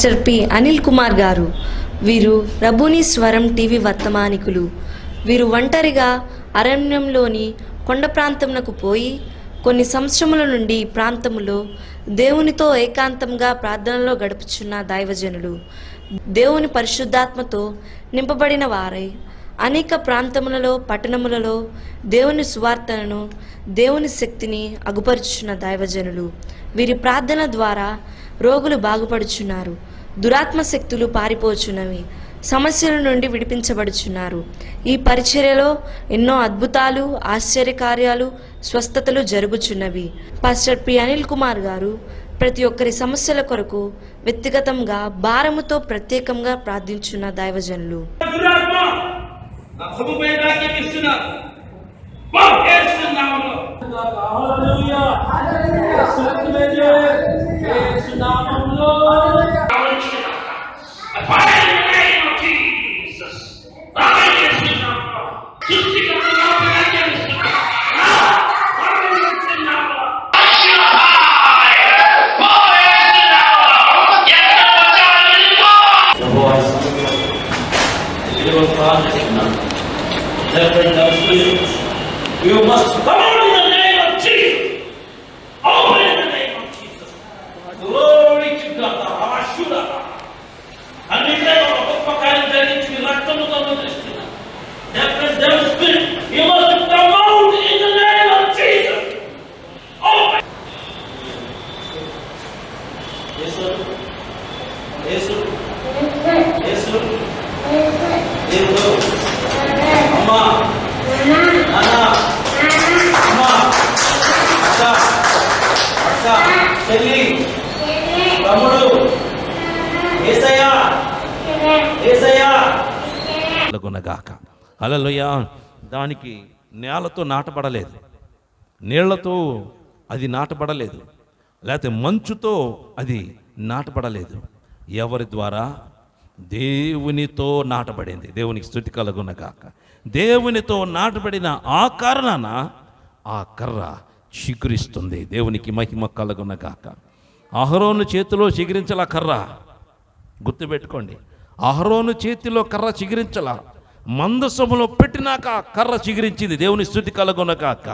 Pastor P Anil Kumar గారు. వీరు రబూని స్వరం టీవీ వర్తమానికులు. వీరు ఒంటరిగా అరణ్యంలోని కొండ ప్రాంతమునకు పోయి కొన్ని సంవత్సరముల నుండి ఈ ప్రాంతములో దేవునితో ఏకాంతంగా ప్రార్థనలో గడుపుచున్న దైవజనులు. దేవుని పరిశుద్ధాత్మతో నింపబడిన వారై అనేక ప్రాంతములలో పట్టణములలో దేవుని సువార్తను దేవుని శక్తిని అగుపరుచున్న దైవజనులు. వీరి ప్రార్థన ద్వారా రోగులు బాగుపడుచున్నారు, దురాత్మ శక్తులు పారిపోచున్నవి, సమస్యల నుండి విడిపించబడుచున్నారు. ఈ పరిచర్యలో ఎన్నో అద్భుతాలు, ఆశ్చర్యకార్యాలు, స్వస్థతలు జరుగుచున్నవి. పాస్టర్ పి అనిల్ కుమార్ గారు ప్రతి ఒక్కరి సమస్యల కొరకు వ్యక్తిగతంగా భారముతో ప్రత్యేకంగా ప్రార్థించున్న దైవజనులు. You must come out in the name of Jesus. Open in the name of Jesus. Glory to God. Hallelujah. And in the name of the Father, and the Son, and the Holy Spirit. Therefore, devil spirit, you must come out in the name of Jesus. Open. Yes, sir. Yes, sir. Yes, sir. Yes, sir. Amma. Nana. Amma. Akka. Akka. Shelly. Ramudu. Yesaya. Yesaya. లగునగాక. హల్లెలూయా. దానికి నేలతో నాటబడలేదు, నీళ్లతో అది నాటబడలేదు, లేకపోతే మంచుతో అది నాటబడలేదు. ఎవరి ద్వారా? దేవునితో నాటబడింది. దేవునికి స్తుతి కలుగునగాక. దేవునితో నాటబడిన ఆ కారణాన ఆ కర్ర చిగురిస్తుంది. దేవునికి మహిమ కలుగునగాక. అహరోను చేతిలో చిగురించల కర్ర, గుర్తుపెట్టుకోండి. అహరోను చేతిలో కర్ర చిగురించల, మందసములో పెట్టినాక కర్ర చిగురించింది. దేవుని స్తుతి కలుగునగాక.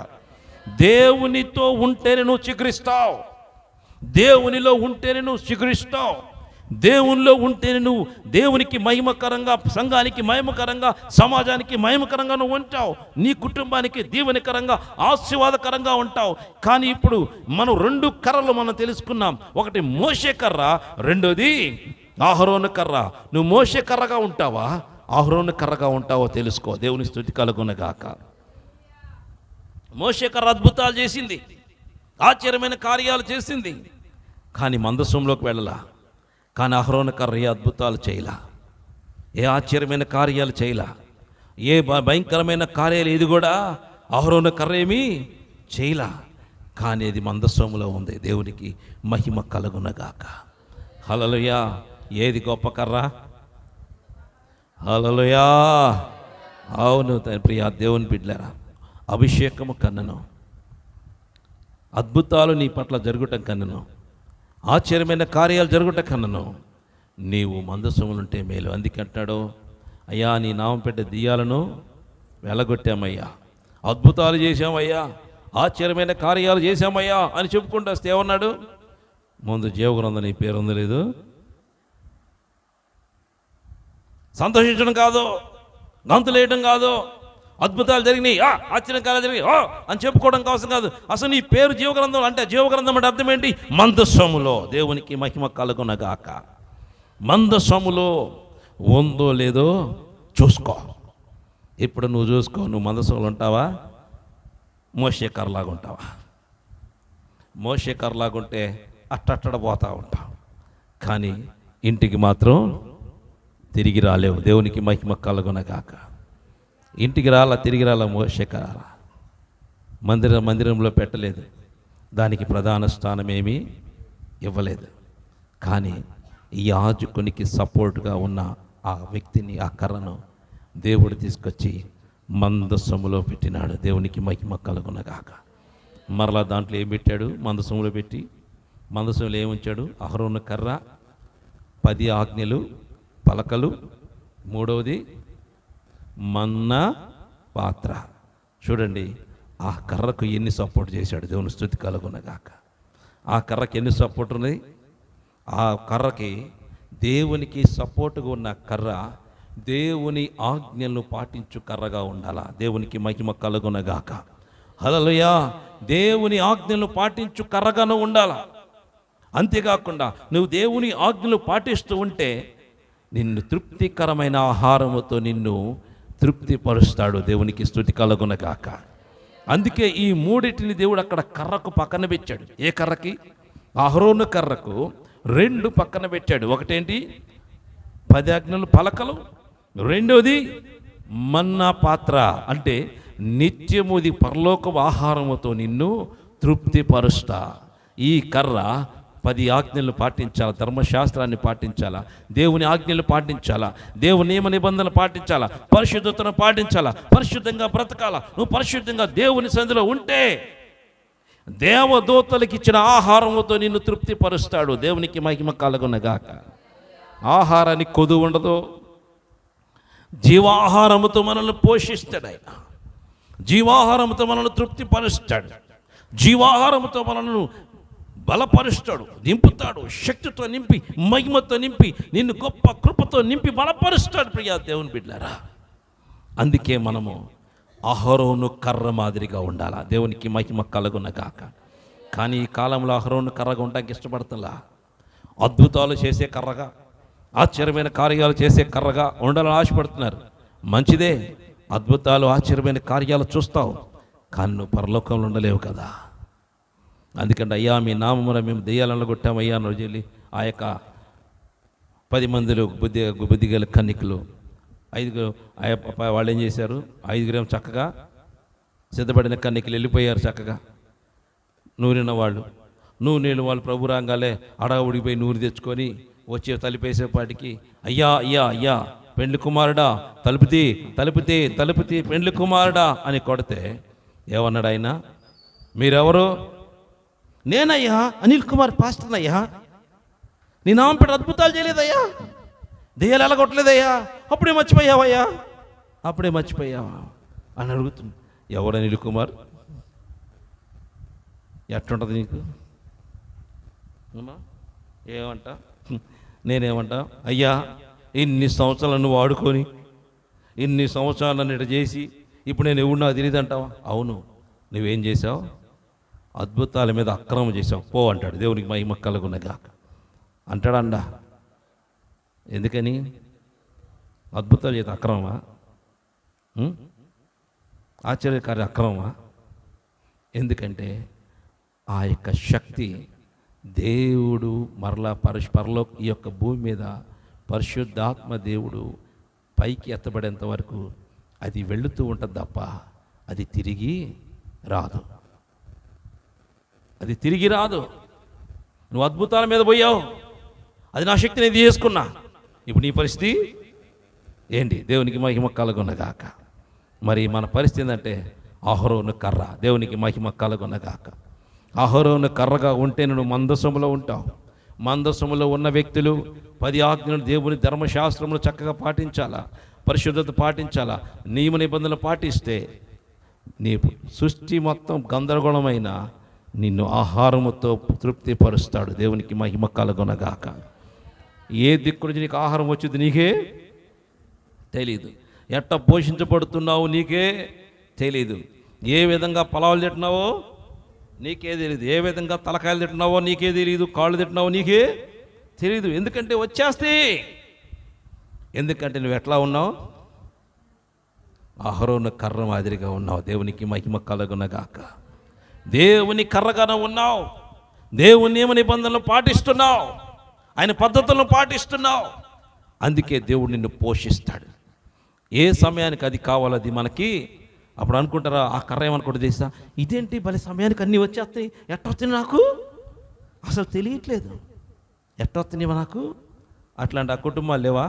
దేవునితో ఉంటేనే నువ్వు చిగురిస్తావు, దేవునిలో ఉంటేనే నువ్వు చిగురిస్తావు, దేవునిలో ఉంటేనే నువ్వు దేవునికి మహిమకరంగా, సంఘానికి మహిమకరంగా, సమాజానికి మహిమకరంగా నువ్వు ఉంటావు, నీ కుటుంబానికి దీవెనకరంగా, ఆశీర్వాదకరంగా ఉంటావు. కానీ ఇప్పుడు మనం రెండు కర్రలు మనం తెలుసుకున్నాం. ఒకటి మోషే కర్ర, రెండోది అహరోను కర్ర. నువ్వు మోషే కర్రగా ఉంటావా, అహరోను కర్రగా ఉంటావో తెలుసుకో. దేవుని స్తుతి కలుగునగాక. మోషే కర్ర అద్భుతాలు చేసింది, ఆశ్చర్యమైన కార్యాలు చేసింది, కానీ మందసంలోకి వెళ్ళలా. కానీ అహరోను కర్ర ఏ అద్భుతాలు చేయలా, ఏ ఆశ్చర్యమైన కార్యాలు చేయలా, ఏ భయంకరమైన కార్యాలు ఇది కూడా అహరోను కర్ర ఏమీ చేయలా. కానీ అది మందసంలో ఉంది. దేవునికి మహిమ కలుగునగాక. హల్లెలూయా. ఏది గొప్ప కర్ర? హల్లెలూయా. అవును ప్రియా దేవుని బిడ్డలారా, అభిషేకము కన్నను, అద్భుతాలు నీ పట్ల జరుగుటం కన్నను, ఆశ్చర్యమైన కార్యాలు జరుగుట కన్నను నీవు మందసములుంటే మేలు. అందుకంటాడు, అయ్యా నీ నామం పెట్టే దెయ్యాలను వెళ్ళగొట్టామయ్యా, అద్భుతాలు చేశామయ్యా, ఆశ్చర్యమైన కార్యాలు చేశామయ్యా అని చెప్పుకుంటూ వస్తే ఏమన్నాడు? ముందు జీవగ్రంథం నీ పేరు ఉంది లేదు, సంతోషించడం కాదు, గంతులేయడం కాదు, అద్భుతాలు జరిగినాయి, ఆశ్చర్యకార్యాలు జరిగినాయి అని చెప్పుకోవడం కోసం కాదు. అసలు నీ పేరు జీవగ్రంథం అంటే, జీవగ్రంథం అంటే అర్థం ఏంటి? మందసములో. దేవునికి మహిమ కలుగునగాక. మందసములో ఉందో లేదో చూసుకో. ఇప్పుడు నువ్వు చూసుకో, నువ్వు మందసములు ఉంటావా, మోషే కర్రలాగా ఉంటావా? మోషే కర్రలాగుంటే అట్టడ పోతా ఉంటావు, కానీ ఇంటికి మాత్రం తిరిగి రాలేవు. దేవునికి మహిమ కలుగునగాక. ఇంటికి రాలా, తిరిగి రాలా. మోషే కర్ర మందిరంలో పెట్టలేదు, దానికి ప్రధాన స్థానం ఏమీ ఇవ్వలేదు. కానీ ఈ యాజకునికి సపోర్ట్గా ఉన్న ఆ వ్యక్తిని, ఆ కర్రను దేవుడు తీసుకొచ్చి మందసములో పెట్టినాడు. దేవునికి మహిమ కలుగునగాక. మరలా దాంట్లో ఏం పెట్టాడు? మందసములో పెట్టి, మందసములో ఏముంచాడు? అహరోను కర్ర, 10 ఆజ్ఞలు పలకలు, మూడవది మన్నా పాత్ర. చూడండి ఆ కర్రకు ఎన్ని సపోర్ట్ చేశాడు. దేవుని స్తుతి కలుగునగాక. ఆ కర్రకి ఎన్ని సపోర్ట్ ఉన్నాయి? ఆ కర్రకి, దేవునికి సపోర్టుగా ఉన్న కర్ర దేవుని ఆజ్ఞలను పాటించు కర్రగా ఉండాలా. దేవునికి మహిమ కలుగునగాక. హల్లెలూయా. దేవుని ఆజ్ఞలను పాటించు కర్రగాను ఉండాలా. అంతేకాకుండా నువ్వు దేవుని ఆజ్ఞలు పాటిస్తూ ఉంటే నిన్ను తృప్తికరమైన ఆహారముతో నిన్ను తృప్తిపరుస్తాడు. దేవునికి స్తుతి కలుగునగాక. అందుకే ఈ మూడింటిని దేవుడు అక్కడ కర్రకు పక్కన పెట్టాడు. ఏ కర్రకి? అహరోను కర్రకు 2 పక్కన పెట్టాడు. ఒకటేంటి? 10 ఆజ్ఞలు పలకలు, రెండోది మన్నా పాత్ర. అంటే నిత్యముది పరలోక ఆహారముతో నిన్ను తృప్తిపరుస్తా. ఈ కర్ర 10 ఆజ్ఞలు పాటించాలా, ధర్మశాస్త్రాన్ని పాటించాలా, దేవుని ఆజ్ఞలు పాటించాలా, దేవుని నియమ నిబంధనలు పాటించాలా, పరిశుద్ధతను పాటించాలా, పరిశుద్ధంగా బ్రతకాలా. నువ్వు పరిశుద్ధంగా దేవుని సన్నిధిలో ఉంటే దేవదూతలకు ఇచ్చిన ఆహారముతో నిన్ను తృప్తిపరుస్తాడు. దేవునికి మహిమ కలుగునగాక. ఆహారానికి కొదువు ఉండదు. జీవాహారముతో మనల్ని పోషిస్తాడు ఆయన. జీవాహారముతో మనల్ని తృప్తిపరుస్తాడు. జీవాహారముతో మనల్ని బలపరుస్తాడు, నింపుతాడు. శక్తితో నింపి, మహిమతో నింపి, నిన్ను గొప్ప కృపతో నింపి బలపరుస్తాడు. ప్రియా దేవుని బిడ్డలారా, అందుకే మనము అహరోను కర్ర మాదిరిగా ఉండాలా. దేవునికి మహిమ కలుగునగాక. కానీ ఈ కాలంలో అహరోను కర్రగా ఉండడానికి ఇష్టపడతలా. అద్భుతాలు చేసే కర్రగా, ఆశ్చర్యమైన కార్యాలు చేసే కర్రగా ఉండాలని ఆశపడుతున్నారు. మంచిదే, అద్భుతాలు ఆశ్చర్యమైన కార్యాలు చూస్తావు, కానీ నువ్వు పరలోకంలో ఉండలేవు కదా. అందుకంటే అయ్యా మీ నామమున మేము దెయ్యాలను కొట్టామయ్యా అని రోజు ఆ యొక్క 10 మందిలో బుద్ధిగల కన్నికలు 5 వాళ్ళు ఏం చేశారు? 5 చక్కగా సిద్ధపడిన కన్నికలు వెళ్ళిపోయారు. చక్కగా నూరిన వాళ్ళు, నూనెలు వాళ్ళు ప్రభు రాగాలే అడవుడిపోయి నూరు తెచ్చుకొని వచ్చి తలుపేసేపాటికి అయ్యా అయ్యా అయ్యా పెండ్లి కుమారుడా తలుపుతీ తలుపుతీ తలుపుతీ పెండ్లి కుమారుడా అని కొడితే ఏమన్నాడు ఆయన? మీరెవరు? నేనయ్యా అనిల్ కుమార్ పాస్టర్ అయ్యా. నీ నామం పెట్టి అద్భుతాలు చేయలేదయ్యా, దెయ్యాలు ఎలా కొట్టలేదయ్యా. అప్పుడే మర్చిపోయావయ్యా, అప్పుడే మర్చిపోయావా అని అడుగుతుంది. ఎవరు అనిల్ కుమార్? ఎట్లుంటుంది నీకు? ఏమంట? నేనేమంటా? అయ్యా ఇన్ని సంవత్సరాలు నువ్వు వాడుకొని, ఇన్ని సంవత్సరాలు నన్ను ఇట చేసి ఇప్పుడు నేను ఎవడు నాకు తెలియదు అంటావా? అవును, నువ్వేం చేసావు? అద్భుతాల మీద అక్రమం చేసావు, పో అంటాడు. దేవునికి మహిమ కలుగునగాక అంటాడండా. ఎందుకని? అద్భుతాలు చేత అక్రమమా? ఆశ్చర్యకార్య అక్రమమా? ఎందుకంటే ఆ యొక్క శక్తి దేవుడు మరలా పరలోక ఈ యొక్క భూమి మీద పరిశుద్ధాత్మ దేవుడు పైకి ఎత్తబడేంత వరకు అది వెళుతూ ఉంటుంది తప్ప అది తిరిగి రాదు. అది తిరిగి రాదు. నువ్వు అద్భుతాల మీద పోయావు, అది నా శక్తిని ఇది చేసుకున్నా. ఇప్పుడు నీ పరిస్థితి ఏంటి? దేవునికి మహిమ కలుగునగాక. మరి మన పరిస్థితి ఏంటంటే అహరోను కర్ర. దేవునికి మహిమ కలుగునగాక. అహరోను కర్రగా ఉంటే నువ్వు మందసములో ఉంటావు. మందసములో ఉన్న వ్యక్తులు 10 ఆజ్ఞలు దేవుని ధర్మశాస్త్రములు చక్కగా పాటించాలా, పరిశుద్ధత పాటించాలా, నియమ నిబంధనలు పాటిస్తే నీ సృష్టి మొత్తం గందరగోళమైన నిన్ను ఆహారముతో తృప్తిపరుస్తాడు. దేవునికి మహిమ కలుగునగాక. ఏ దిక్కు నుంచి నీకు ఆహారం వచ్చింది నీకే తెలీదు. ఎట్ట పోషించబడుతున్నావు నీకే తెలీదు. ఏ విధంగా పొలాలు తింటున్నావో నీకే తెలియదు. ఏ విధంగా తలకాయలు తింటున్నావో నీకే తెలియదు. కాళ్ళు తింటున్నావో నీకే తెలీదు. ఎందుకంటే వచ్చేస్తే, ఎందుకంటే నువ్వు ఎట్లా ఉన్నావు? అహరోను కర్ర మాదిరిగా ఉన్నావు. దేవునికి మహిమ కలుగునగాక. దేవుని కర్రగానే ఉన్నావు. దేవుని నియమ నిబంధనలు పాటిస్తున్నావు, ఆయన పద్ధతులను పాటిస్తున్నావు. అందుకే దేవుడు నిన్ను పోషిస్తాడు. ఏ సమయానికి అది కావాలో అది మనకి. అప్పుడు అనుకుంటారా ఆ కర్ర ఏమనుకుంటుంది తెలుసా? ఇదేంటి భలే సమయానికి అన్నీ వచ్చేస్తాయి, ఎట్టొస్తున్నాయి నాకు అసలు తెలియట్లేదు, ఎట్టొస్తున్నాయి నాకు. అట్లాంటి ఆ కుటుంబాలు లేవా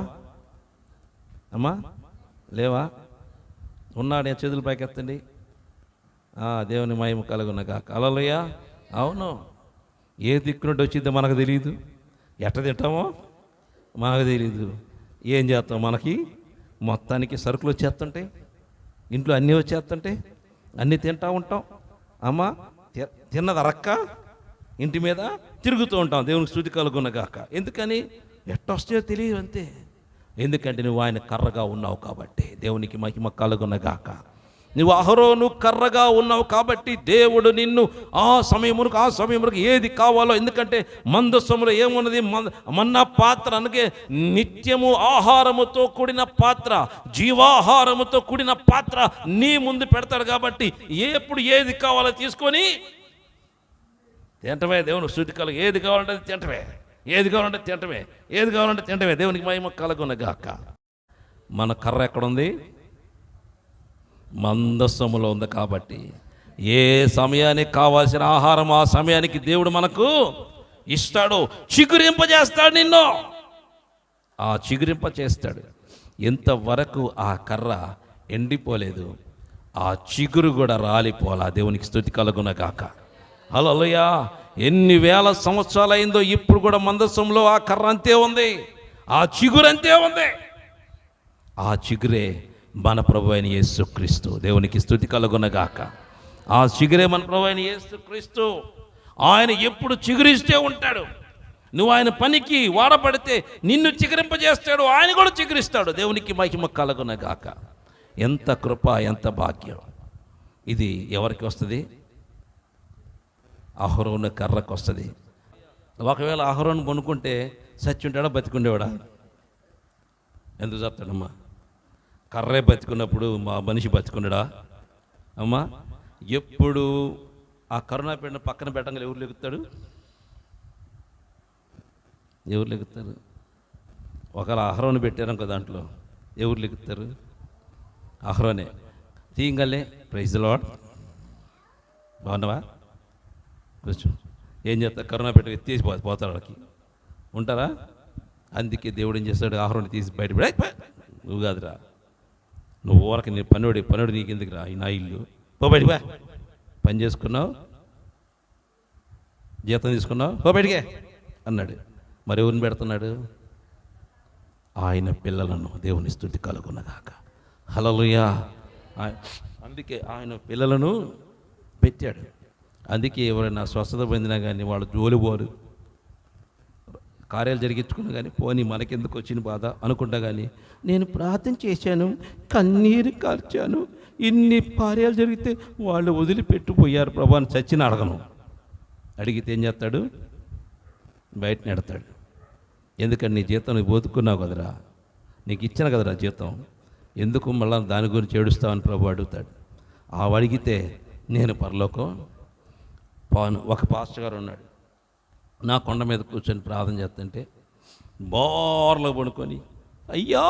అమ్మా? లేవా? ఉన్నాడు, నేను చేతులు పైకెత్తండి. దేవుని మహిమ కలుగునగాక. హల్లెలూయా. అవును, ఏ దిక్కు నుండి వచ్చిందో మనకు తెలియదు, ఎట్ట తింటామో మనకు తెలీదు. ఏం చేస్తాం, మనకి మొత్తానికి సరుకులు వచ్చేస్తుంటాయి, ఇంట్లో అన్నీ వచ్చేస్తుంటాయి, అన్నీ తింటూ ఉంటాం. అమ్మ తిన్నది అరక్క ఇంటి మీద తిరుగుతూ ఉంటాం. దేవునికి స్తుతి కలుగున గాక. ఎందుకని? ఎట్టొస్తాయో తెలియదు అంతే. ఎందుకంటే నువ్వు ఆయన కర్రగా ఉన్నావు కాబట్టి. దేవునికి మహిమ కలుగున గాక. నువ్వు అహరోను కర్రగా ఉన్నావు కాబట్టి దేవుడు నిన్ను ఆ సమయమునకు ఏది కావాలో, ఎందుకంటే మందసములో ఏమున్నది, మన్నా పాత్ర అనగా నిత్యము ఆహారముతో కూడిన పాత్ర, జీవాహారముతో కూడిన పాత్ర నీ ముందు పెడతాడు కాబట్టి ఎప్పుడు ఏది కావాలో తీసుకొని తింటమే. దేవుని స్తుతి కలుగు. ఏది కావాలంటే తింటమే, ఏది కావాలంటే తింటమే, ఏది కావాలంటే తింటమే. దేవునికి మహిమ కలుగున గాక. మన కర్ర ఎక్కడుంది? మందసములో ఉంది కాబట్టి ఏ సమయానికి కావాల్సిన ఆహారం ఆ సమయానికి దేవుడు మనకు ఇస్తాడు. చిగురింపజేస్తాడు నిన్ను, ఆ చిగురింప చేస్తాడు. ఇంతవరకు ఆ కర్ర ఎండిపోలేదు, ఆ చిగురు కూడా రాలిపోలా. దేవునికి స్తుతి కలుగున గాక. హల్లెలూయా. ఎన్ని వేల సంవత్సరాలు అయిందో ఇప్పుడు కూడా మందసంలో ఆ కర్ర అంతే ఉంది, ఆ చిగురు అంతే ఉంది. ఆ చిగురే మన ప్రభు అయిన యేసుక్రీస్తు. దేవునికి స్తుతి కలుగున గాక. ఆ చిగురే మన ప్రభు అయిన యేసుక్రీస్తు. ఆయన ఎప్పుడు చిగురిస్తే ఉంటాడు. నువ్వు ఆయన పనికి వాడబడితే నిన్ను చిగురింపజేస్తాడు, ఆయన కూడా చిగురిస్తాడు. దేవునికి మహిమ కలుగున గాక. ఎంత కృప, ఎంత భాగ్యం. ఇది ఎవరికి వస్తుంది? అహరోను కర్రకు వస్తుంది. ఒకవేళ అహరోను కొనుక్కుంటే సచ్చుంటాడా, బతికుండేవాడా? ఎందుకు చెప్తాడమ్మా? కర్రే బతికున్నప్పుడు మా మనిషి బతికున్నాడా అమ్మా? ఎప్పుడు ఆ కరుణా పెట్టిన పక్కన పెట్టంగా ఎవరు లెగుతాడు? ఎవరు లెగుతారు? ఒకవేళ అహరోను పెట్టారనుకో, దాంట్లో ఎవరు లెగుతారు? అహరోనే. తీయంగలే ప్రైజ్ ది లార్డ్, బాగున్నావా, కూర్చో. ఏం చేస్తారు? కరుణా పెట్టి తీసి పోతాడు. వాళ్ళకి ఉంటారా? అందుకే దేవుడు ఏం చేస్తాడు? అహరోని తీసి బయట, నువ్వు కాదురా, నువ్వు ఊరకి నీ పనుడు నీకు ఎందుకు రా, ఈ నా ఇల్లు, పో బయటికి, పని చేసుకున్నావు, జీతం తీసుకున్నావు, పో బయటికే అన్నాడు. మరి ఎవరిని పెడుతున్నాడు? ఆయన పిల్లలను. దేవుని స్తుతి కలుగున గాక. హల్లెలూయా. అందుకే ఆయన పిల్లలను పెట్టాడు. అందుకే ఎవరైనా స్వస్థత పొందినా కానీ వాళ్ళు జోలిపోరు, కార్యాలు జరిగించుకున్నా కానీ పోనీ మనకెందుకు వచ్చిన బాధ అనుకుంటా. కానీ నేను ప్రార్థన చేశాను, కన్నీరు కార్చాను, ఇన్ని కార్యాలు జరిగితే వాళ్ళు వదిలిపెట్టిపోయారు ప్రభు అని చచ్చిన అడగను. అడిగితే ఏం చేస్తాడు? బయట నెడతాడు. ఎందుకంటే నీ జీతం నువ్వు బతుకున్నావు కదరా, నీకు ఇచ్చాను కదరా జీతం, ఎందుకు మళ్ళీ దాని గురించి ఏడుస్తావని ప్రభు అడుగుతాడు. అడిగితే నేను పరలోకం ఒక పాస్టర్ గారు ఉన్నాడు, నా కొండ మీద కూర్చొని ప్రార్థన చేస్తుంటే బోర్లో పడుకొని, అయ్యా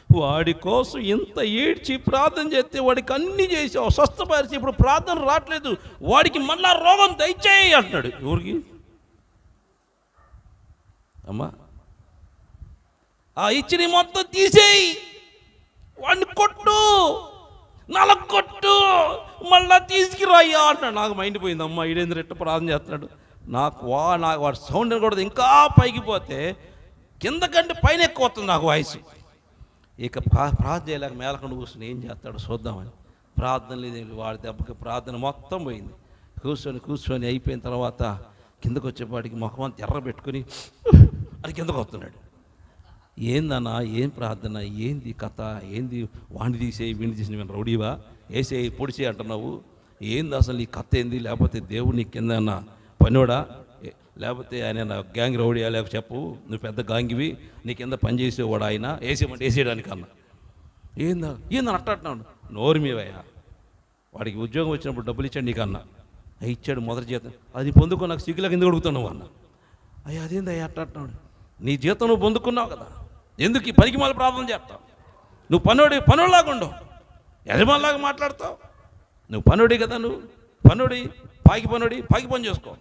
వాడి కోసం ఇంత ఏడ్చి ప్రార్థన చేస్తే వాడికి అన్నీ చేసావు, స్వస్థపరిచి ఇప్పుడు ప్రార్థన రావట్లేదు, వాడికి మళ్ళా రోగం దయచేయి అంటున్నాడు. ఎవరికి అమ్మా? ఆ ఇచ్చిన మొత్తం తీసేయి, వాడిని కొట్టు, నలగొట్టు, మళ్ళా తీసుకురాయ్యా అంటున్నాడు. నాకు మైండ్ పోయింది. అమ్మ ఈడేంద్ర ఎట్ట ప్రార్థన చేస్తున్నాడు. నాకు వాడి సౌండ్ కూడా ఇంకా పైకి పోతే కింద కంటే పైన ఎక్కువ వస్తుంది నాకు వాయిస్. ఇక ప్రార్థన చేయలేక మేలకుండా కూర్చొని ఏం చేస్తాడు చూద్దామని ప్రార్థన లేదు. వాడి దెబ్బకి ప్రార్థన మొత్తం పోయింది. కూర్చొని అయిపోయిన తర్వాత కిందకు వచ్చేపాటికి ముఖం అంతా ఎర్ర పెట్టుకుని అది కిందకు వస్తున్నాడు. ఏందన్నా, ఏం ప్రార్థన, ఏంది కథ, ఏంది, వాడిని తీసేయి వీడిని తీసి నేను రౌడీవా, వేసేయి పొడిచేయి అంటున్నావు, ఏంది అసలు ఈ కథ ఏంది? లేకపోతే దేవుడు నీ కింద అన్న పనివాడా, లేకపోతే ఆయన గ్యాంగ్ రౌడీయా, లేకపోతే చెప్పు, నువ్వు పెద్ద గాంగివి, నీ కింద పని చేసేవాడు ఆయన, వేసేయమంటే వేసేయడానికి అన్న. ఏందని అట్టన్నాడు? నోరు మీవయ్యా, వాడికి ఉద్యోగం వచ్చినప్పుడు డబ్బులు ఇచ్చాడు నీకన్నా, ఇచ్చాడు మొదటి జీతం, అది పొందుకో నాకు సిగ్గులకు ఎందుకు అడుగుతున్నావు అన్న. అయ్యా అదేంది అయ్యా అట్టన్నాడు. నీ జీతం నువ్వు పొందుకున్నావు కదా, ఎందుకు ఈ పనికి మళ్ళీ ప్రార్థన చేస్తావు? నువ్వు పనుడిలాగా ఉండవు, యజమానిలాగా మాట్లాడతావు. నువ్వు పనుడి కదా, నువ్వు పాకి పని చేసుకో,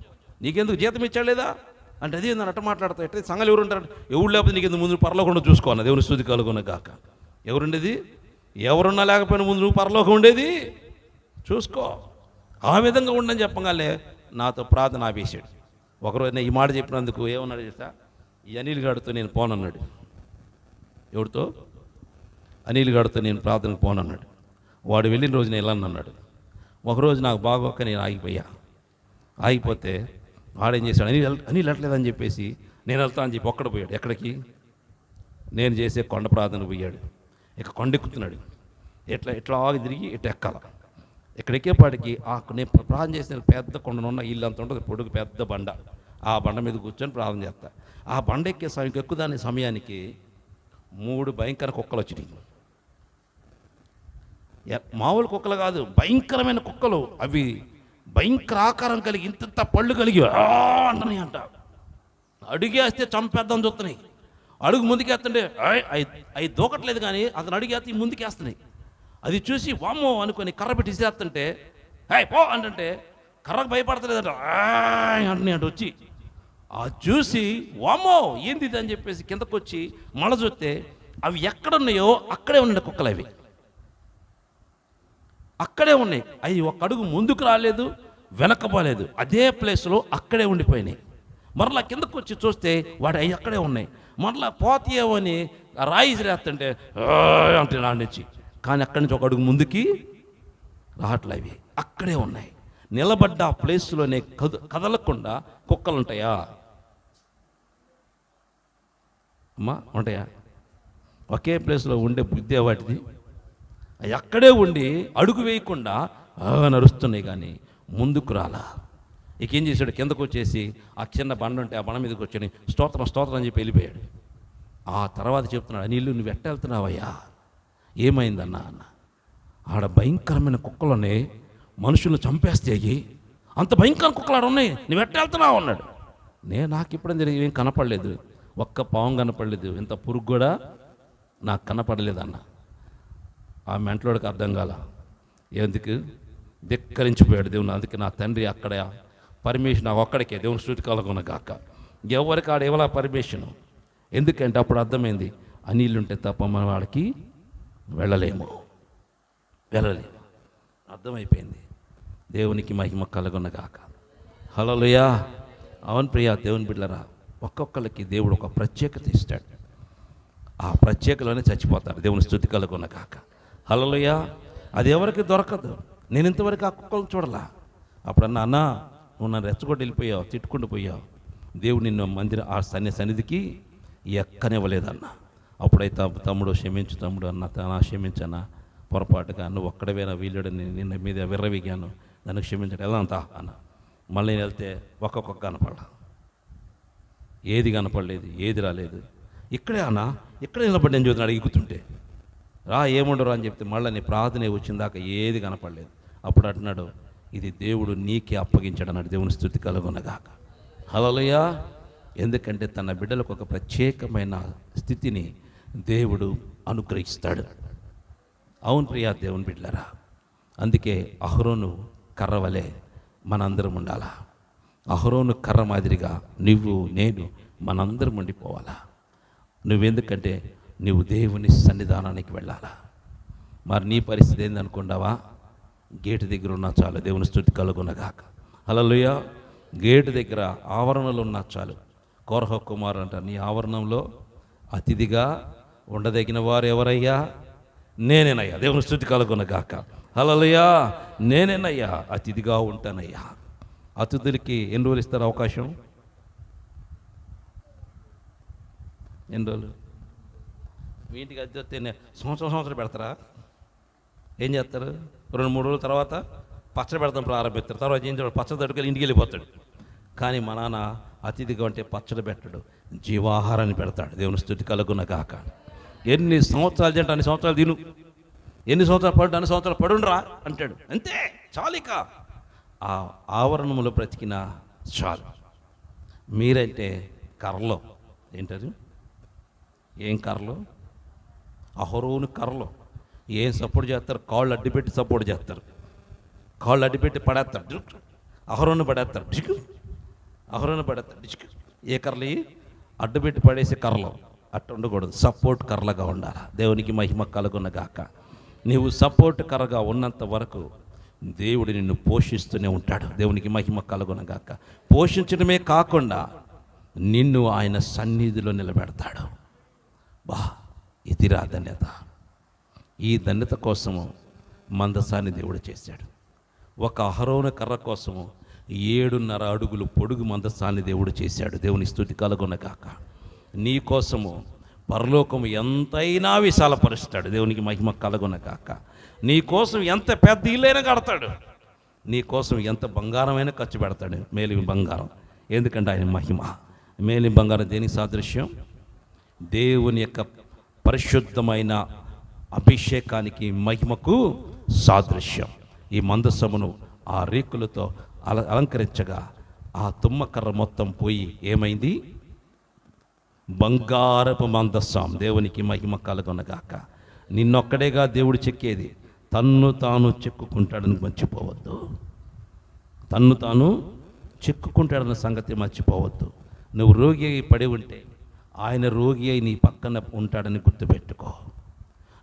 నీకెందుకు జీతం ఇచ్చాడు లేదా అంటే అది నన్ను అట్ట మాట్లాడతావు. ఎట్లా సంఘాలు ఎవరు ఉంటారు? ఎవరు లేకపోతే నీకు ముందు పరలోకం చూసుకోవాలి. దేవుని స్తుతి కలుగున గాక. ఎవరుండేది? ఎవరున్నా లేకపోయినా ముందు నువ్వు పరలోకం ఉండేది చూసుకో. ఆ విధంగా ఉండని చెప్పగానే నాతో ప్రార్థన ఆపేసాడు. ఒకరోజు నేను ఈ మాట చెప్పినందుకు ఏమన్నాడు చేస్తా, ఈ అనిల్ గాడితో నేను పోనన్నాడు. ఎవరితో? అనిల్ గాడితో నేను ప్రార్థనకు పోనన్నాడు. వాడు వెళ్ళిన రోజు నేను వెళ్ళానన్నాడు. ఒకరోజు నాకు బాగోక నేను ఆగిపోతే వాడేం చేశాడు, అనిల్ వెళ్ళట్లేదని చెప్పేసి నేను వెళ్తా అని చెప్పి ఒక్కడ పోయాడు. ఎక్కడికి? నేను చేసే కొండ ప్రార్థన పోయాడు. ఇక కొండెక్కుతున్నాడు. ఎట్లా ఆగి తిరిగి ఇట్లా ఎక్కాల. ఇక్కడ ఎక్కేపాటికి నేను ప్రార్థన చేసిన పెద్ద కొండనున్న ఇల్లు అంత ఉంటుంది, పొడుగు పెద్ద బండ. ఆ బండ మీద కూర్చొని ప్రార్థన చేస్తా. ఆ బండ ఎక్కే ఎక్కుదాని సమయానికి 3 భయంకర కుక్కలు వచ్చినాయి. మామూలు కుక్కలు కాదు, భయంకరమైన కుక్కలు. అవి భయంకర ఆకారం కలిగి ఇంత పళ్ళు కలిగి అంటున్నాయి అంట. అడుగేస్తే చంపేద్దాం చూస్తున్నాయి. అడుగు ముందుకేస్తుంటే అవి దూకట్లేదు, కానీ అతను అడుగేస్తే ముందుకేస్తున్నాయి. అది చూసి వామ్మో అనుకొని కర్ర పెట్టి ఇసేస్తుంటే పో అంటే కర్రకు భయపడతలేదంట. అంటున్నాయి అంట వచ్చి. అది చూసి వామ్మో ఏంది ఇది అని చెప్పేసి కిందకు వచ్చి మళ్ళీ చూస్తే అవి ఎక్కడున్నాయో అక్కడే ఉన్నాయి కుక్కలు. అవి అక్కడే ఉన్నాయి. అవి ఒక అడుగు ముందుకు రాలేదు, వెనకపోలేదు, అదే ప్లేస్లో అక్కడే ఉండిపోయినాయి. మరలా కిందకు వచ్చి చూస్తే వాడు అవి అక్కడే ఉన్నాయి. మరలా పోతేమో అని రాయి రేస్తుంటే అంటే నాన్నిచ్చి, కానీ అక్కడి నుంచి ఒక అడుగు ముందుకి రావట్లే. అవి అక్కడే ఉన్నాయి. నిలబడ్డ ఆ ప్లేస్లోనే కదలకుండా కుక్కలు ఉంటాయా అమ్మా? ఉంటాయా? ఒకే ప్లేస్లో ఉండే బుద్ధే వాటిది. అవి అక్కడే ఉండి అడుగు వేయకుండా నడుస్తున్నాయి, కానీ ముందుకు రాలా. ఇక ఏం చేశాడు, కిందకు వచ్చేసి ఆ చిన్న బండ ఉంటే ఆ బండ మీదకి వచ్చి స్తోత్రం స్తోత్రం అని చెప్పి వెళ్ళిపోయాడు. ఆ తర్వాత చెప్తున్నాడు, నీళ్ళు నువ్వు ఎట్ట వెళ్తున్నావయ్యా? ఏమైందన్నా అన్న. ఆడ భయంకరమైన కుక్కలునే మనుషులను చంపేస్తాయి, అంత భయంకర కుక్కలు ఆడ ఉన్నాయి, నువ్వు ఎట్ట వెళ్తున్నావు అన్నాడు. నాకు ఇప్పుడు జరిగి ఏం కనపడలేదు, ఒక్క పావం కనపడలేదు, ఇంత పురుగు కూడా నాకు కనపడలేదన్న. ఆ మెంటలోడికి అర్థం కాల. ఎందుకు ధిక్కరించిపోయాడు దేవుని. అందుకే నా తండ్రి అక్కడ పర్మిషన్ నాకు ఒక్కడికే, దేవుని స్థుతి కలుగున గాక. ఎవరికి ఆడ ఇవ్వాల పర్మిషను? ఎందుకంటే అప్పుడు అర్థమైంది, అనిలుంటే తప్ప మన వాడికి వెళ్ళలేము. అర్థమైపోయింది. దేవునికి మహిమ కలుగున గాక. హల్లెలూయా. అవును ప్రియా దేవుని బిడ్డలారా, ఒక్కొక్కరికి దేవుడు ఒక ప్రత్యేకత ఇస్తాడు. ఆ ప్రత్యేకలోనే చచ్చిపోతారు. దేవుని స్థుతి కలుగున గాక. హల్లెలూయా. అది ఎవరికి దొరకదు. నేను ఇంతవరకు ఆ కుక్కలను చూడలా. అప్పుడన్నా అన్న నువ్వు నన్ను రెచ్చగొట్టి వెళ్ళిపోయావు, తిట్టుకుంటూ పోయావు, దేవుడు నిన్ను మందిరం ఆ సన్నిధికి ఎక్కనివ్వలేదన్న. అప్పుడైతే తమ్ముడు క్షమించు తమ్ముడు అన్న, నా క్షమించన్నా, పొరపాటుగా నువ్వు ఒక్కడవేనా వీళ్ళుడని నిన్న మీద విర్రవిగాను, నన్ను క్షమించడం ఎలా అంతా అన్న. మళ్ళీ నేను వెళ్తే ఒక్కొక్క కనపడలా, ఏది కనపడలేదు, ఏది రాలేదు. ఇక్కడే అన్న, ఇక్కడే నిలబడి నేను చూద్దాను అడిగుతుంటే ఏముండరు అని చెప్తే మళ్ళీ నీ ప్రార్థన వచ్చిందాక ఏది కనపడలేదు. అప్పుడు అంటున్నాడు, ఇది దేవుడు నీకే అప్పగించాడు అన్నాడు. దేవుని స్థుతి కలుగునగాక. హల్లెలూయా. ఎందుకంటే తన బిడ్డలకు ఒక ప్రత్యేకమైన స్థితిని దేవుడు అనుగ్రహిస్తాడు. అవును ప్రియా దేవుని బిడ్డలారా, అందుకే అహరోను కర్ర వలె మనందరం ఉండాలా. అహరోను కర్ర మాదిరిగా నువ్వు నేను మనందరం ఉండిపోవాలా. నువ్వెందుకంటే నువ్వు దేవుని సన్నిధానానికి వెళ్ళాలా. మరి నీ పరిస్థితి ఏందనుకున్నావా? గేటు దగ్గర ఉన్నా చాలు, దేవుని స్తుతి కలుగునగాక. హల్లెలూయా. గేటు దగ్గర ఆవరణలో ఉన్నా చాలు. కోరహ కుమార్ అంట, నీ ఆవరణంలో అతిథిగా ఉండదగిన వారు ఎవరయ్యా? నేనేనయ్యా. దేవుని స్తుతి కలుగునగాక. హల్లెలూయా. నేనేనయ్యా, అతిథిగా ఉంటానయ్యా. అతిథులకి ఎన్ని రోజులు ఇస్తారు అవకాశం? ఎన్ని రోజులు? మీ ఇంటికి అద్దె వస్తే సంవత్సరం పెడతారా? ఏం చేస్తారు? 2-3 రోజుల తర్వాత పచ్చడి పెడతాం ప్రారంభిస్తారు. తర్వాత ఏం చేస్తాడు? పచ్చడి తడుకొని ఇంటికి వెళ్ళిపోతాడు. కానీ మా నాన్న అతిథిగా ఉంటే పచ్చడి పెట్టాడు, జీవాహారాన్ని పెడతాడు. దేవుని స్తుతి కలుగునగాక. ఎన్ని సంవత్సరాలు తింటే అన్ని సంవత్సరాలు తిను, ఎన్ని సంవత్సరాలు పడు అన్ని సంవత్సరాలు పడుండ్రా అంటాడు. అంతే చాలిక. ఆ ఆవరణంలో బ్రతికిన చాలు. మీరంటే కర్రలో ఏంటది? ఏం కర్రలు? అహరోను కర్రలు ఏం సపోర్ట్ చేస్తారు? కాళ్ళు అడ్డుపెట్టి సపోర్ట్ చేస్తారు. కాళ్ళు అడ్డుపెట్టి పడేస్తారు. అహరోను పడేస్తారు. అహరోను పడేస్తారు. ఏ కర్రలు? అడ్డుపెట్టి పడేసే కర్రలు. అట్ట ఉండకూడదు, సపోర్ట్ కర్రలుగా ఉండాలి. దేవునికి మహిమ కలుగునగాక. నీవు సపోర్ట్ కర్రగా ఉన్నంత వరకు దేవుడు నిన్ను పోషిస్తూనే ఉంటాడు. దేవునికి మహిమ కలుగునగాక. పోషించడమే కాకుండా నిన్ను ఆయన సన్నిధిలో నిలబెడతాడు. బా, ఇదిరా ధన్యత. ఈ ధన్యత కోసము మందసాన్ని దేవుడు చేశాడు. ఒక అహరోను కర్ర కోసము 7.5 అడుగులు పొడుగు మందసాన్ని దేవుడు చేశాడు. దేవుని స్తుతి కలుగునగాక. నీ కోసము పరలోకము ఎంతైనా విశాలపరుస్తాడు. దేవునికి మహిమ కలుగునగాక. నీ కోసం ఎంత పెద్ద ఇల్లైనా కడతాడు. నీ కోసం ఎంత బంగారమైనా ఖర్చు పెడతాడు. మేలిమి బంగారం, ఎందుకంటే ఆయన మహిమ. మేలిమి బంగారం దేనికి సాదృశ్యం? దేవుని యొక్క పరిశుద్ధమైన అభిషేకానికి, మహిమకు సాదృశ్యం. ఈ మందసమును ఆ రేకులతో అలంకరించగా ఆ తుమ్మకర్ర మొత్తం పోయి ఏమైంది? బంగారపు మందసం. దేవునికి మహిమ కలుగునగాక. నిన్నొక్కడేగా దేవుడు చెక్కేది. తన్ను తాను చెక్కుకుంటాడని మర్చిపోవద్దు. తన్ను తాను చెక్కుకుంటాడన్న సంగతి మర్చిపోవద్దు. నువ్వు రోగి అయి పడి ఉంటే ఆయన రోగి అయి నీ పక్కన ఉంటాడని గుర్తుపెట్టుకో.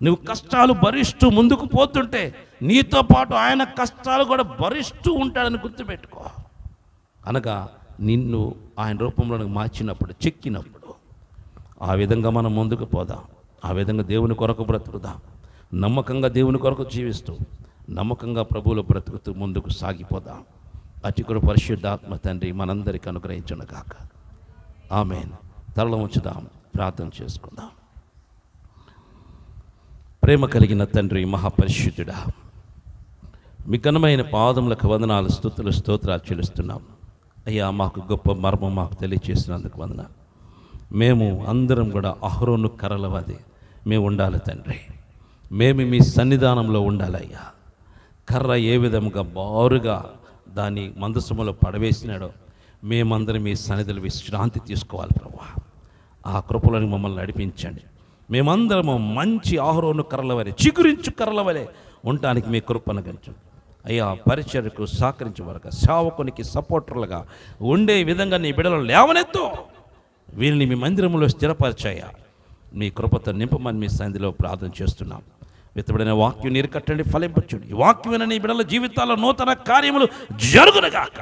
నువ్వు కష్టాలు భరిస్తూ ముందుకు పోతుంటే నీతో పాటు ఆయన కష్టాలు కూడా భరిస్తూ ఉంటాడని గుర్తుపెట్టుకో. అనగా నిన్ను ఆయన రూపంలో మార్చినప్పుడు, చెక్కినప్పుడు, ఆ విధంగా మనం ముందుకు పోదాం. ఆ విధంగా దేవుని కొరకు బ్రతుకుదాం. నమ్మకంగా దేవుని కొరకు జీవిస్తూ, నమ్మకంగా ప్రభువులో బ్రతుకుతూ ముందుకు సాగిపోదాం. అతి కూడా పరిశుద్ధాత్మ తండ్రి మనందరికీ అనుగ్రహించునుగాక. ఆమేన్. తరలో ఉంచుదాం, ప్రార్థన చేసుకుందాం. ప్రేమ కలిగిన తండ్రి, మహాపరిశుద్ధుడా, మీ ఘనమైన పాదములకు వందనాలు, స్తుతులు, స్తోత్రాలు చెల్లిస్తున్నాం. అయ్యా, మాకు గొప్ప మర్మం మాకు తెలియచేసినందుకు వందనాలు. మేము అందరం కూడా అహరోను కర్రల వలె మేము ఉండాలి తండ్రి. మేము మీ సన్నిధానంలో ఉండాలయ్యా. కర్ర ఏ విధముగా బారుగా దాన్ని మందసములో పడవేసినాడో మేమందరం మీ సన్నిధిలో విశ్రాంతి తీసుకోవాలి ప్రభువా. ఆ కృపలను మమ్మల్ని నడిపించండి. మేమందరము మంచి అహరోను కర్రల వలె, చిగురించు కర్రల వలె ఉండటానికి మీ కృపను గంచండి అయ్యా. పరిచర్యకు సహకరించే వరకు సేవకునికి సపోర్టర్లుగా ఉండే విధంగా నీ బిడ్డలు లేవనెత్తు. వీరిని మీ మందిరంలో స్థిరపరిచాయా. మీ కృపతో నింపమని మీ సన్నిధిలో ప్రార్థన చేస్తున్నాం. విత్తబడిన వాక్యం నీరు కట్టండి, ఫలింపచ్చుండి. ఈ వాక్యమైన నీ బిడ్డల జీవితాల్లో నూతన కార్యములు జరుగునుగాక.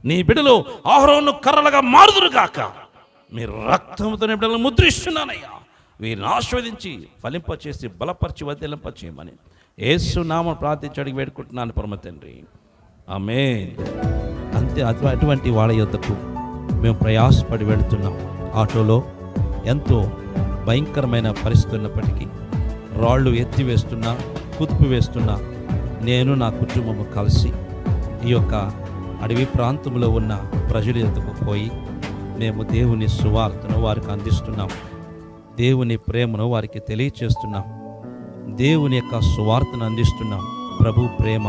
నీ బిడ్డలు అహరోను కర్రలుగా మారుదురుగాక. మీ రక్తంతో నీ బిడ్డలను ముద్రిస్తున్నానయ్యా. వీరిని ఆస్వాదించి ఫలింపచేసి బలపరిచి వదిలింపచేయమని యేసు నామమున ప్రార్థించి అడిగి వేడుకుంటున్నాను పరమ తండ్రి. ఆమేన్. అంతే. అటువంటి వాళ్ళ యొద్దకు మేము ప్రయాసపడి వెళుతున్నాం. ఆటోలో ఎంతో భయంకరమైన పరిస్థితి ఉన్నప్పటికీ, రాళ్ళు ఎత్తి వేస్తున్నా, కుతుపు వేస్తున్నా, నేను నా కుటుంబము కలిసి ఈ యొక్క అడవి ప్రాంతంలో ఉన్న ప్రజల యొద్దకు పోయి మేము దేవుని సువార్తను వారికి అందిస్తున్నాం. దేవుని ప్రేమను వారికి తెలియచేస్తున్నాం. దేవుని యొక్క సువార్తను అందిస్తున్నాం. ప్రభు ప్రేమ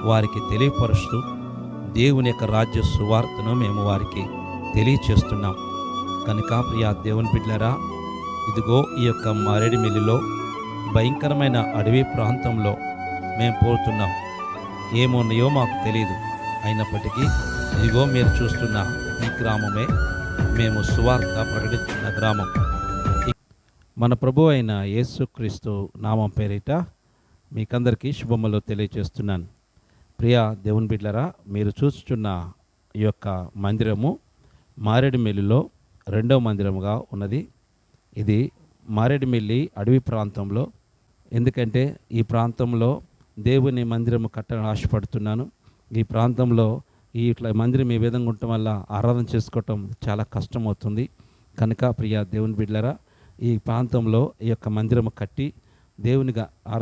వారికి తెలియపరుస్తూ దేవుని యొక్క రాజ్య సువార్తను మేము వారికి తెలియచేస్తున్నాం. కనుక ప్రియా దేవుని బిడ్డలారా, ఇదిగో ఈ యొక్క మారేడుమిల్లిలో భయంకరమైన అడవి ప్రాంతంలో మేము పోతున్నాం. ఏమున్నాయో మాకు తెలియదు. అయినప్పటికీ ఇదిగో మీరు చూస్తున్న ఈ గ్రామమే మేము సువార్త ప్రకటిస్తున్న గ్రామం. మన ప్రభు అయిన యేసుక్రీస్తు నామం పేరిట మీకందరికీ శుభములు తెలియజేస్తున్నాను. ప్రియా దేవుని బిడ్డలారా, మీరు చూస్తున్న ఈ యొక్క మందిరము మారేడుమిల్లిలో 2వ మందిరముగా ఉన్నది. ఇది మారేడుమిల్లి అడవి ప్రాంతంలో. ఎందుకంటే ఈ ప్రాంతంలో దేవుని మందిరము కట్టడానికి ఆశపడుతున్నాను. ఈ ప్రాంతంలో ఇట్లా మందిరం ఈ విధంగా ఉండటం వల్ల ఆరాధన చేసుకోవటం చాలా కష్టమవుతుంది. కనుక ప్రియా దేవుని బిడ్డలారా, ఈ ప్రాంతంలో ఈ యొక్క మందిరము కట్టి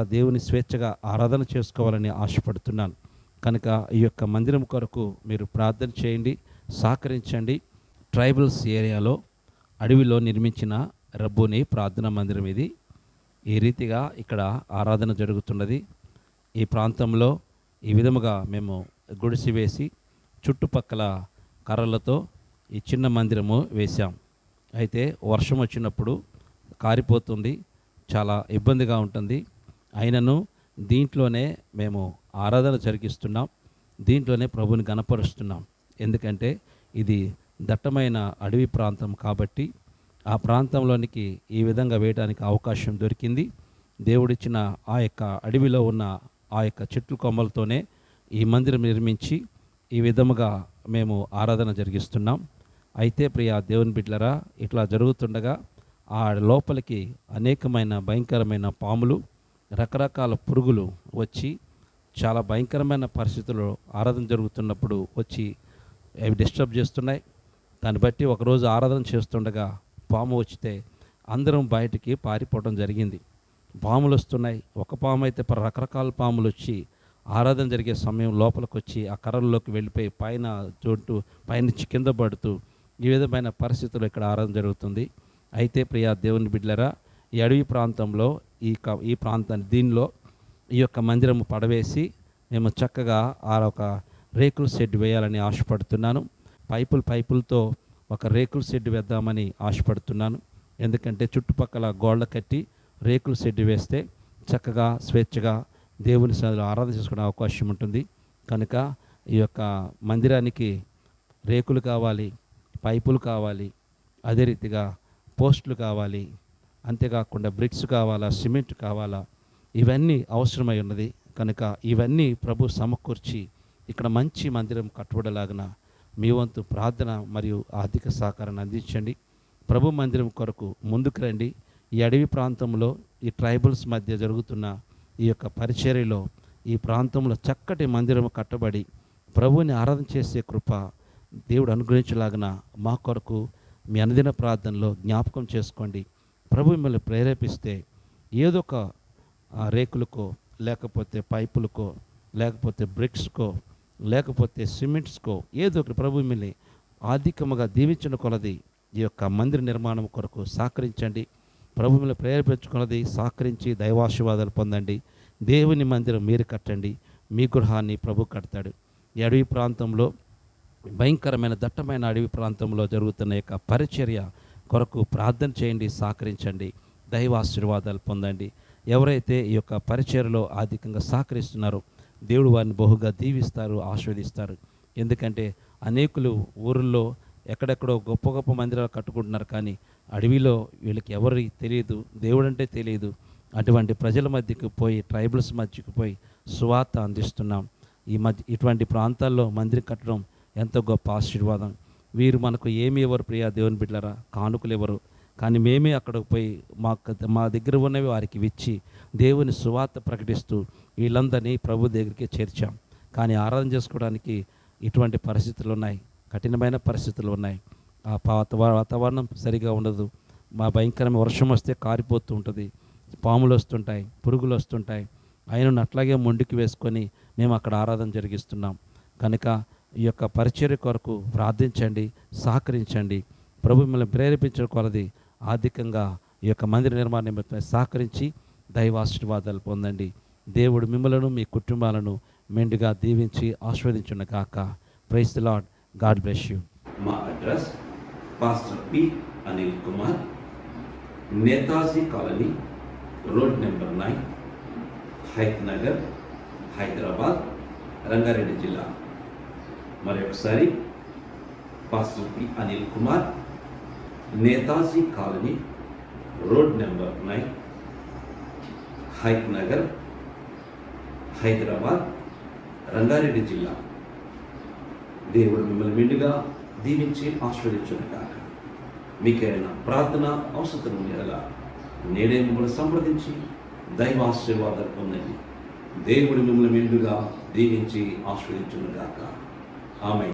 దేవుని స్వేచ్ఛగా ఆరాధన చేసుకోవాలని ఆశపడుతున్నాను. కనుక ఈ యొక్క మందిరం కొరకు మీరు ప్రార్థన చేయండి, సహకరించండి. ట్రైబల్స్ ఏరియాలో అడవిలో నిర్మించిన రబ్బుని ప్రార్థనా మందిరం ఇది. ఈ రీతిగా ఇక్కడ ఆరాధన జరుగుతున్నది. ఈ ప్రాంతంలో ఈ విధముగా మేము గుడిసి వేసి చుట్టుపక్కల కర్రలతో ఈ చిన్న మందిరము వేశాం. అయితే వర్షం వచ్చినప్పుడు కారిపోతుంది, చాలా ఇబ్బందిగా ఉంటుంది. అయినను దీంట్లోనే మేము ఆరాధన జరిగిస్తున్నాం. దీంట్లోనే ప్రభుని గణపరుస్తున్నాం. ఎందుకంటే ఇది దట్టమైన అడవి ప్రాంతం కాబట్టి ఆ ప్రాంతంలోనికి ఈ విధంగా వేయడానికి అవకాశం దొరికింది. దేవుడిచ్చిన ఆ యొక్క అడవిలో ఉన్న ఆ యొక్క చెట్లు కొమ్మలతోనే ఈ మందిరం నిర్మించి ఈ విధముగా మేము ఆరాధన జరిగిస్తున్నాం. అయితే ప్రియా దేవుని బిడ్డలరా, ఇట్లా జరుగుతుండగా ఆ లోపలికి అనేకమైన భయంకరమైన పాములు, రకరకాల పురుగులు వచ్చి చాలా భయంకరమైన పరిస్థితుల్లో ఆరాధన జరుగుతున్నప్పుడు వచ్చి అవి డిస్టర్బ్ చేస్తున్నాయి. దాన్ని బట్టి ఒకరోజు ఆరాధన చేస్తుండగా పాము వచ్చితే అందరం బయటికి పారిపోవడం జరిగింది. పాములు వస్తున్నాయి. ఒక పాము అయితే రకరకాల పాములు వచ్చి ఆరాధన జరిగే సమయం లోపలికి వచ్చి ఆ కర్రల్లోకి వెళ్ళిపోయి పైన చోటు పైనుంచి కింద పడుతూ ఈ విధమైన పరిస్థితుల్లో ఇక్కడ ఆరాధన జరుగుతుంది. అయితే ప్రియా దేవుని బిడ్డలరా, ఈ అడవి ప్రాంతంలో ఈ ప్రాంతాన్ని దీనిలో ఈ యొక్క మందిరం పడవేసి మేము చక్కగా ఆ ఒక రేకుల షెడ్ వేయాలని ఆశపడుతున్నాను. పైపులతో ఒక రేకుల షెడ్ వేద్దామని ఆశపడుతున్నాను. ఎందుకంటే చుట్టుపక్కల గోళ్ళ కట్టి రేకుల షెడ్ వేస్తే చక్కగా స్వేచ్ఛగా దేవుని సన్నిధిలో ఆరాధన చేసుకునే అవకాశం ఉంటుంది. కనుక ఈ యొక్క మందిరానికి రేకులు కావాలి, పైపులు కావాలి, అదే రీతిగా పోస్టులు కావాలి, అంతేకాకుండా బ్రిక్స్ కావాలా, సిమెంట్ కావాలా, ఇవన్నీ అవసరమై ఉన్నది. కనుక ఇవన్నీ ప్రభు సమకూర్చి ఇక్కడ మంచి మందిరం కట్టబడలాగిన మీ వంతు ప్రార్థన మరియు ఆర్థిక సహకారాన్ని అందించండి. ప్రభు మందిరం కొరకు ముందుకు రండి. ఈ అడవి ప్రాంతంలో ఈ ట్రైబల్స్ మధ్య జరుగుతున్న ఈ యొక్క పరిచర్యలో ఈ ప్రాంతంలో చక్కటి మందిరం కట్టబడి ప్రభువుని ఆరాధన చేసే కృప దేవుడు అనుగ్రహించలాగిన మా కొరకు మీ అనుదిన ప్రార్థనలో జ్ఞాపకం చేసుకోండి. ప్రభు మిమ్మల్ని ప్రేరేపిస్తే ఏదో ఒక రేకులకో, లేకపోతే పైపులకో, లేకపోతే బ్రిక్స్కో, లేకపోతే సిమెంట్స్కో, ఏదో ఒకటి ప్రభు మిమ్మల్ని ఆర్థికముగా దీవించిన కొలది ఈ యొక్క మందిర నిర్మాణం కొరకు సహకరించండి. ప్రభు మిమ్మల్ని ప్రేరేపించుకున్నది సహకరించి దైవాశీర్వాదాలు పొందండి. దేవుని మందిరం మీరు కట్టండి, మీ గృహాన్ని ప్రభు కడతాడు. ఈ అడవి ప్రాంతంలో భయంకరమైన దట్టమైన అడవి ప్రాంతంలో జరుగుతున్న యొక్క పరిచర్య కొరకు ప్రార్థన చేయండి, సహకరించండి, దైవాశీర్వాదాలు పొందండి. ఎవరైతే ఈ యొక్క పరిచర్యలో అధికంగా సహకరిస్తున్నారో దేవుడు వారిని బహుగా దీవిస్తారు, ఆశీర్వదిస్తారు. ఎందుకంటే అనేకులు ఊరిలో ఎక్కడెక్కడో గొప్ప గొప్ప మందిరాలు కట్టుకుంటున్నారు, కానీ అడవిలో వీళ్ళకి ఎవరికి తెలియదు, దేవుడు అంటే తెలియదు. అటువంటి ప్రజల మధ్యకు పోయి, ట్రైబల్స్ మధ్యకు పోయి సువార్త అందిస్తున్నాం. ఇటువంటి ప్రాంతాల్లో మందిరం కట్టడం ఎంతో గొప్ప ఆశీర్వాదం. వీరు మనకు ఏమి ఎవరు ప్రియా దేవుని బిడ్డలారా, కానుకలు ఎవరు, కానీ మేమే అక్కడికి పోయి మా దగ్గర ఉన్నవి వారికి ఇచ్చి దేవుని సువార్త ప్రకటిస్తూ వీళ్ళందరినీ ప్రభు దగ్గరికి చేర్చాం. కానీ ఆరాధన చేసుకోవడానికి ఇటువంటి పరిస్థితులు ఉన్నాయి, కఠినమైన పరిస్థితులు ఉన్నాయి. ఆ వాతావరణం సరిగా ఉండదు. మా భయంకరమైన వర్షం వస్తే కారిపోతూ ఉంటుంది, పాములు వస్తుంటాయి, పురుగులు వస్తుంటాయి. ఆయనను అట్లాగే మొండికి వేసుకొని మేము అక్కడ ఆరాధన జరిగిస్తున్నాం. కనుక ఈ యొక్క పరిచర్య కొరకు ప్రార్థించండి, సహకరించండి. ప్రభు మిమ్మల్ని ప్రేరేపించిన కొలది ఆర్థికంగా ఈ యొక్క మందిర నిర్మాణ నిమిత్తమై సహకరించి దైవాశీర్వాదాలు పొందండి. దేవుడు మిమ్మలను మీ కుటుంబాలను మెండుగా దీవించి ఆశీర్వదించును గాక. Praise the Lord. God bless you. మా address pastor P Anil Kumar, Netaji colony, road number 9, Hayath Nagar, Hyderabad, Rangareddy జిల్లా. మరొకసారి pastor P Anil Kumar, Netaji colony, road number 9, Hayath Nagar, Hyderabad, Rangareddy జిల్లా. దేవుడు మిమ్మల్ని మెండుగా దీవించి ఆశీర్వదించును గాక. మీకైనా ప్రార్థన అవసరం ఎడల నేడే మిమ్మల్ని సంప్రదించి దైవాశీర్వాదాలు పొందండి. దేవుడు మిమ్మల్ని మెండుగా దీవించి ఆశీర్వదించును గాక. ఆమేన్.